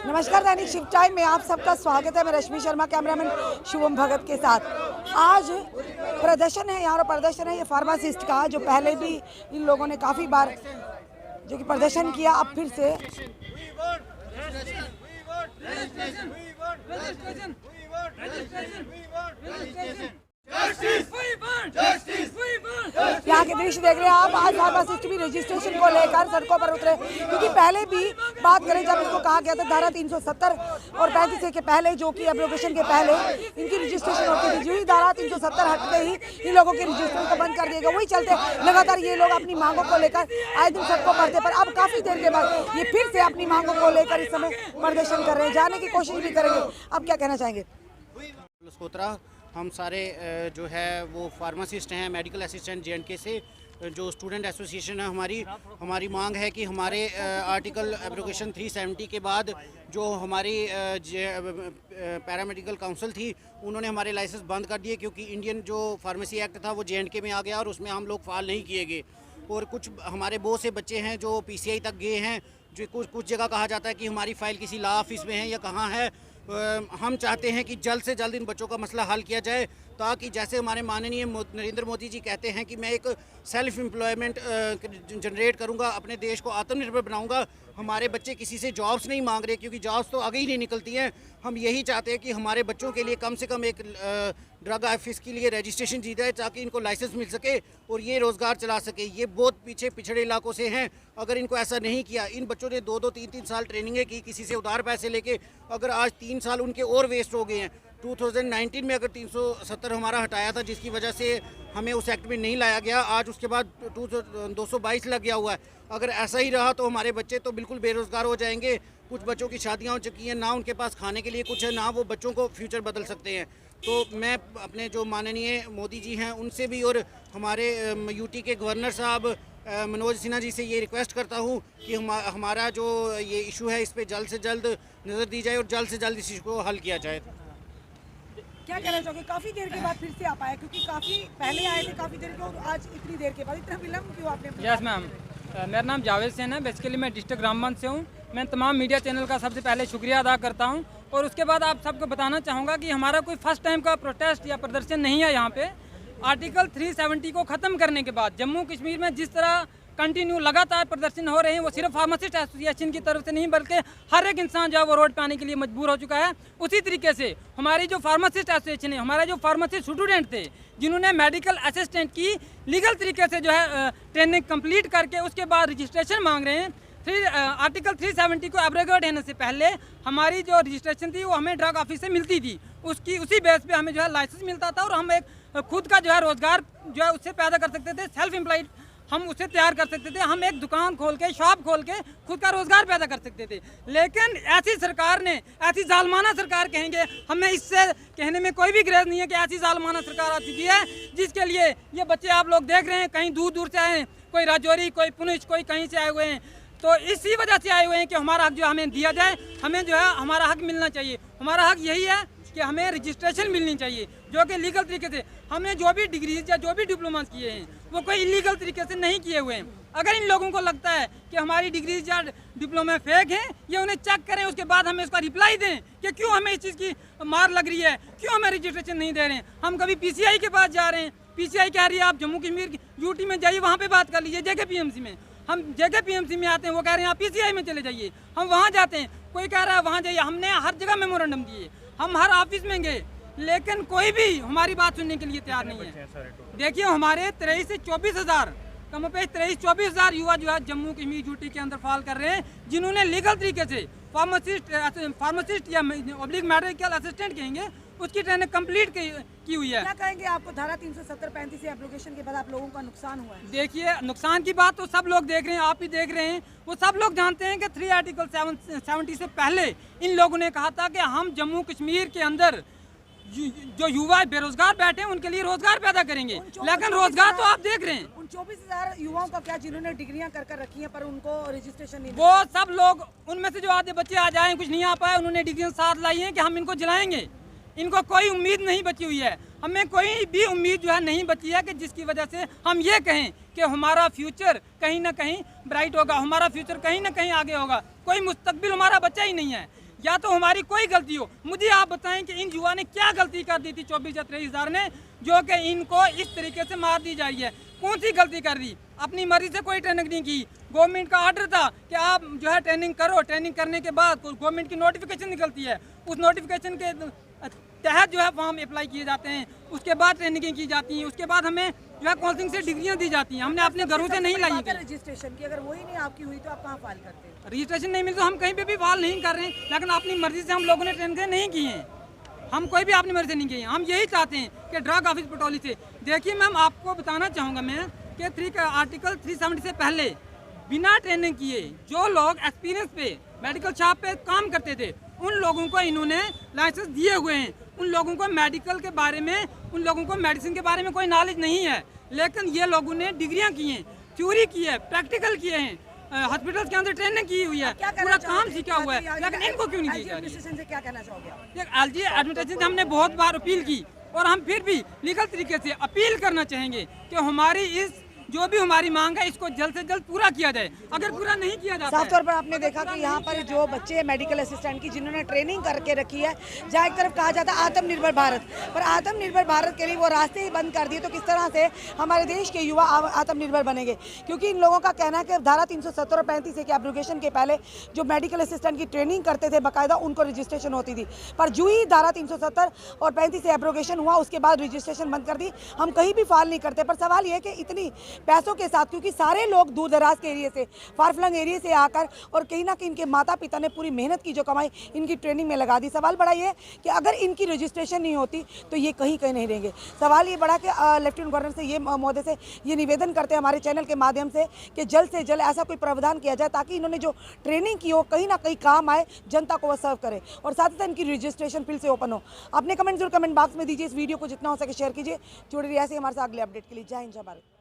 नमस्कार, दैनिक शिव टाइम में आप सबका स्वागत है। मैं रश्मि शर्मा, कैमरामैन शुभम भगत के साथ। आज प्रदर्शन है, यहाँ प्रदर्शन है ये फार्मासिस्ट का, जो पहले भी इन लोगों ने काफ़ी बार जो कि प्रदर्शन किया। अब फिर से यहाँ के दृश्य देख रहे हैं आप। आज फार्मासिस्ट भी रजिस्ट्रेशन को लेकर सड़कों पर उतरे, क्योंकि पहले भी बात करें जब इसको कहा गया था धारा 370 और 35 के पहले, जो कि एब्रोगेशन के पहले इनकी रजिस्ट्रेशन होती थी, जो ही धारा 370 हटते ही इन लोगों के रजिस्ट्रेशन को बंद कर दिया गया। वही चलते लगातार ये लोग अपनी मांगों को लेकर आए दिन सड़कों पर थे, पर अब काफी देर के बाद ये फिर से अपनी मांगों को लेकर इस समय प्रदर्शन कर रहे हैं, जाने की कोशिश भी करेंगे। अब क्या कहना चाहेंगे? हम सारे जो है वो फार्मासिस्ट हैं, मेडिकल असिस्टेंट JNK से, जो स्टूडेंट एसोसिएशन है हमारी मांग है कि हमारे आर्टिकल एब्रोगेशन 370 के बाद जो हमारी पैरामेडिकल काउंसिल थी, उन्होंने हमारे लाइसेंस बंद कर दिए, क्योंकि इंडियन जो फार्मेसी एक्ट था वो JNK में आ गया और उसमें हम लोग फाल नहीं किए गए। और कुछ हमारे बहुत से बच्चे हैं जो PCI तक गए हैं, जो कुछ जगह कहा जाता है कि हमारी फ़ाइल किसी लॉ ऑफिस में है या कहाँ है। हम चाहते हैं कि जल्द से जल्द इन बच्चों का मसला हल किया जाए, ताकि जैसे हमारे माननीय नरेंद्र मोदी जी कहते हैं कि मैं एक सेल्फ एम्प्लॉयमेंट जनरेट करूंगा, अपने देश को आत्मनिर्भर बनाऊंगा। हमारे बच्चे किसी से जॉब्स नहीं मांग रहे, क्योंकि जॉब्स तो आगे ही नहीं निकलती हैं। हम यही चाहते हैं कि हमारे बच्चों के लिए कम से कम एक ड्रग ऑफिस के लिए रजिस्ट्रेशन दी जाए, ताकि इनको लाइसेंस मिल सके और ये रोज़गार चला सके। ये बहुत पीछे पिछड़े इलाकों से हैं। अगर इनको ऐसा नहीं किया, इन बच्चों ने 2-2, 3-3 साल ट्रेनिंगें की किसी से उधार पैसे लेके, अगर आज 3 साल उनके और वेस्ट हो गए हैं। 2019 में अगर 370 हमारा हटाया था, जिसकी वजह से हमें उस एक्ट में नहीं लाया गया, आज उसके बाद 222 लग गया हुआ है। अगर ऐसा ही रहा तो हमारे बच्चे तो बिल्कुल बेरोज़गार हो जाएंगे। कुछ बच्चों की शादियां हो चुकी हैं, ना उनके पास खाने के लिए कुछ है, ना वो बच्चों को फ्यूचर बदल सकते हैं। तो मैं अपने जो माननीय मोदी जी हैं उनसे भी और हमारे UT के गवर्नर साहब मनोज सिन्हा जी से ये रिक्वेस्ट करता हूँ कि हमारा जो ये इशू है इस पर जल्द से जल्द नज़र दी जाए और जल्द से जल्द इस इशू को हल किया जाए। क्या कहना चाहोगे? काफी देर के बाद फिर से आप आए, क्योंकि काफी पहले आए थे काफी देर के, और आज इतनी देर के बाद इतना विलम्ब क्यों आपने? यस मैम, मेरा नाम जावेद सेन है। बेसिकली मैं डिस्ट्रिक्ट रामबन से हूँ। मैं तमाम मीडिया चैनल का सबसे पहले शुक्रिया अदा करता हूँ, और उसके बाद आप सबको बताना चाहूँगा कि हमारा कोई फर्स्ट टाइम का प्रोटेस्ट या प्रदर्शन नहीं है। यहाँ पे आर्टिकल 370 को ख़त्म करने के बाद जम्मू कश्मीर में जिस तरह कंटिन्यू लगातार प्रदर्शन हो रहे हैं, वो सिर्फ फार्मासिस्ट एसोसिएशन की तरफ से नहीं, बल्कि हर एक इंसान जो है वो रोड पे आने के लिए मजबूर हो चुका है। उसी तरीके से हमारी जो फार्मासिस्ट एसोसिएशन है, हमारे जो फार्मासिस्ट स्टूडेंट थे जिन्होंने मेडिकल असिस्टेंट की लीगल तरीके से जो है ट्रेनिंग कंप्लीट करके उसके बाद रजिस्ट्रेशन मांग रहे हैं। आर्टिकल 370 को एब्रोगेट होने से पहले हमारी जो रजिस्ट्रेशन थी वो हमें ड्रग ऑफिस से मिलती थी, उसी बेस पे हमें जो है लाइसेंस मिलता था, और हम एक खुद का जो है रोजगार जो है उससे पैदा कर सकते थे। सेल्फ एम्प्लॉयड हम उसे तैयार कर सकते थे। हम एक दुकान खोल के, शॉप खोल के खुद का रोजगार पैदा कर सकते थे। लेकिन ऐसी सरकार ने, ऐसी जालमाना सरकार कहेंगे, हमें इससे कहने में कोई भी ग्रेज नहीं है कि ऐसी जालमाना सरकार आ चुकी है, जिसके लिए ये बच्चे आप लोग देख रहे हैं कहीं दूर दूर से आए हैं, कोई राजौरी, कोई पुनिच, कोई कहीं से आए हुए हैं। तो इसी वजह से आए हुए हैं कि हमारा हक जो हमें दिया जाए, हमें जो है हमारा हक मिलना चाहिए। हमारा हक यही है कि हमें रजिस्ट्रेशन मिलनी चाहिए, जो कि लीगल तरीके से। हमने जो भी डिग्रीज या जो भी डिप्लोमा किए हैं वो कोई इलीगल तरीके से नहीं किए हुए हैं। अगर इन लोगों को लगता है कि हमारी डिग्रीज या डिप्लोमा फेक हैं, ये उन्हें चेक करें, उसके बाद हमें उसका रिप्लाई दें कि क्यों हमें इस चीज़ की मार लग रही है, क्यों हमें रजिस्ट्रेशन नहीं दे रहे हैं। हम कभी PCI के पास जा रहे हैं, PCI कह रही है आप जम्मू कश्मीर UT में जाइए, वहाँ पर बात कर लीजिए। JKPMC में हम JKPMC में आते हैं, वो कह रहे हैं आप PCI में चले जाइए। हम वहाँ जाते हैं, कोई कह रहा है वहाँ जाइए। हमने हर जगह मेमोरेंडम दिए, हम हर ऑफिस में गए, लेकिन कोई भी हमारी बात सुनने के लिए तैयार नहीं है। देखिए हमारे 23 से 24 हज़ार, कम पे 23-24 हज़ार युवा जो है जम्मू कश्मीर UT के अंदर फॉल कर रहे हैं, जिन्होंने लीगल तरीके से फार्मासिस्ट या ऑब्लिक मेडिकल असिस्टेंट कहेंगे, उसकी ट्रेनिंग कंप्लीट की हुई है। क्या कहेंगे? आपको धारा 370-35 एप्लीकेशन के बाद आप लोगों का नुकसान हुआ है? देखिए नुकसान की बात तो सब लोग देख रहे हैं, आप भी देख रहे हैं। वो सब लोग जानते हैं कि 3 आर्टिकल 770 से पहले इन लोगों ने कहा था कि हम जम्मू कश्मीर के अंदर जो युवा बेरोजगार बैठे हैं उनके लिए रोजगार पैदा करेंगे, लेकिन रोजगार तो आप देख रहे हैं। उन 24,000 युवाओं का क्या, जिन्होंने डिग्रियां कर रखी हैं पर उनको रजिस्ट्रेशन नहीं? वो सब लोग, उनमें से जो आधे बच्चे आ जाए, कुछ नहीं आ पाए, उन्होंने डिग्रियां साथ लाई हैं कि हम इनको जलाएंगे। इनको कोई उम्मीद नहीं बची हुई है, हमें कोई भी उम्मीद जो है नहीं बची है कि जिसकी वजह से हम ये कहें कि हमारा फ्यूचर कहीं ना कहीं ब्राइट होगा, हमारा फ्यूचर कहीं ना कहीं आगे होगा। कोई मुस्तकबिल हमारा बच्चा ही नहीं है। या तो हमारी कोई गलती हो। मुझे आप बताएं कि इन युवा ने क्या गलती कर दी थी 24 या 23 हज़ार ने, जो कि इनको इस तरीके से मार दी जा रही है। कौन सी गलती कर दी? अपनी मर्जी से कोई ट्रेनिंग नहीं की। गवर्नमेंट का ऑर्डर था कि आप जो है ट्रेनिंग करो, ट्रेनिंग करने के बाद गवर्नमेंट की नोटिफिकेशन निकलती है, उस नोटिफिकेशन के तहत जो है फॉर्म अप्लाई किए जाते हैं, उसके बाद ट्रेनिंग की जाती हैं, उसके बाद हमें जो है काउंसलिंग से डिग्रियां दी जाती हैं। हमने अपने घरों से नहीं लाई है रजिस्ट्रेशन की, अगर वही नहीं आपकी हुई तो आप कहाँ फाइल करते हैं? रजिस्ट्रेशन नहीं मिली तो हम कहीं पे भी फाल नहीं कर रहे हैं, लेकिन अपनी मर्जी से हम लोगों ने ट्रेनिंग नहीं की है। हम कोई भी अपनी मर्जी से नहीं किए। हम यही चाहते हैं कि ड्रग ऑफिस पटौली से, देखिए मैम आपको बताना चाहूँगा मैं कि आर्टिकल 370 से पहले बिना ट्रेनिंग किए जो लोग एक्सपीरियंस पे मेडिकल शॉप पे काम करते थे, उन लोगों को इन्होंने लाइसेंस दिए हुए हैं। उन लोगों को मेडिकल के बारे में, उन लोगों को मेडिसिन के बारे में कोई नॉलेज नहीं है, लेकिन ये लोगों ने डिग्रियां की हैं, थ्योरी की है, प्रैक्टिकल किए हैं, हॉस्पिटल के अंदर ट्रेनिंग की हुई है, पूरा काम सीखा हुआ है, लेकिन इनको क्यों नहीं दी जा रही है? क्या कहना चाहोगे आप? एलजी एडमिनिस्ट्रेशन से हमने बहुत बार अपील की और हम फिर भी लीगल तरीके से अपील करना चाहेंगे कि हमारी इस जो भी हमारी मांग है इसको जल्द से जल्द पूरा किया जाए। अगर पूरा नहीं किया जाता साफ तौर पर आपने देखा कि यहाँ पर जो बच्चे हैं मेडिकल असिस्टेंट की जिन्होंने ट्रेनिंग करके रखी है, जहाँ एक तरफ कहा जाता है आत्मनिर्भर भारत, पर आत्मनिर्भर भारत के लिए वो रास्ते ही बंद कर दिए, तो किस तरह से हमारे देश के युवा आत्मनिर्भर बनेंगे? क्योंकि इन लोगों का कहना है कि धारा 370 और 35 के एब्रोगेशन के पहले जो मेडिकल असिस्टेंट की ट्रेनिंग करते थे बाकायदा उनको रजिस्ट्रेशन होती थी, पर जो ही धारा 370 और 35 से एब्रोगेशन हुआ उसके बाद रजिस्ट्रेशन बंद कर दी। हम कहीं भी फाल नहीं करते, पर सवाल ये है कि इतनी पैसों के साथ, क्योंकि सारे लोग दूर दराज के एरिया से, फार फ्लंग एरिया से आकर और कहीं ना कहीं इनके माता पिता ने पूरी मेहनत की जो कमाई इनकी ट्रेनिंग में लगा दी। सवाल बड़ा ये कि अगर इनकी रजिस्ट्रेशन नहीं होती तो ये कहीं कहीं नहीं रहेंगे। सवाल ये बड़ा कि लेफ्टिनेंट गवर्नर से, ये महोदय से ये निवेदन करते हैं हमारे चैनल के माध्यम से कि जल्द से जल्द ऐसा कोई प्रावधान किया जाए ताकि इन्होंने जो ट्रेनिंग की हो कहीं ना कहीं काम आए, जनता को वह सर्व करे, और साथ ही साथ इनकी रजिस्ट्रेशन फिर से ओपन हो। अपने कमेंट जरूर कमेंट बॉक्स में दीजिए, इस वीडियो को जितना हो सके शेयर कीजिए। जुड़े रहिए ऐसे हमारे साथ अगले अपडेट के लिए। जय हिंद, जय भारत।